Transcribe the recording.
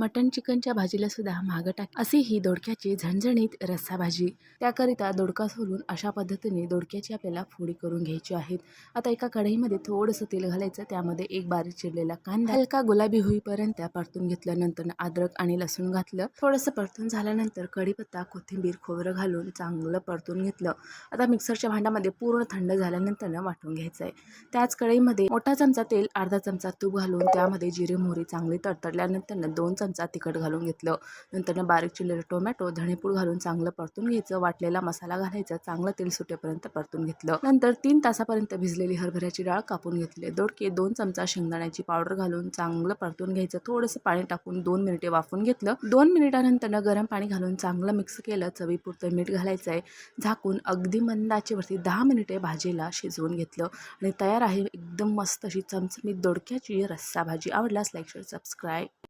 मटण चिकनच्या भाजीला सुद्धा मागं टाक अशी ही दोडक्याची झणझणीत रस्सा भाजी। त्याकरिता दोडका सोलून अशा पद्धतीने दोडक्याची आपल्याला फोडी करून घ्यायची आहेत। आता एका कढईमध्ये थोडंसं तेल घालायचं, त्यामध्ये एक बारीक चिरलेला कांदा हलका गुलाबी होईपर्यंत परतून घेतल्यानंतर अद्रक आणि लसूण घातलं। थोडंसं परतून झाल्यानंतर कढीपत्ता, कोथिंबीर, खोबरं घालून चांगलं परतून घेतलं। आता मिक्सरच्या भांड्यामध्ये पूर्ण थंड झाल्यानंतर वाटून घ्यायचं आहे। त्याच कढईमध्ये मोठा चमचा तेल, अर्धा चमचा तूप घालून त्यामध्ये जिरे मोहरी चांगली तडतडल्यानंतर 2 चमचा तिखट घालून घेतलं। नंतर बारीक चिरलेलं टोमॅटो, धणेपूड घालून चांगलं परतून घ्यायचं। वाटलेला मसाला घालायचा, चांगलं तेल सुटेपर्यंत परतून घेतलं। नंतर 3 तासापर्यंत भिजलेली हरभऱ्याची डाळ कापून घेतली। दोडके, 2 चमचा शेंगदाण्याची पावडर घालून चांगलं परतून घ्यायचं। थोडंसं पाणी टाकून 2 मिनिटे वाफवून घेतलं। 2 मिनिटानंतर गरम पाणी घालून चांगलं मिक्स केलं। चवीपुरतं मीठ घालायचं आहे। झाकून अगदी मंद आचेवरती 10 मिनिटे भाजीला शिजवून घेतलं आणि तयार आहे एकदम मस्त अशी चमचमीत दोडक्याची रस्सा भाजी। आवडल्यास लाईक, शेअर, सबस्क्राईब।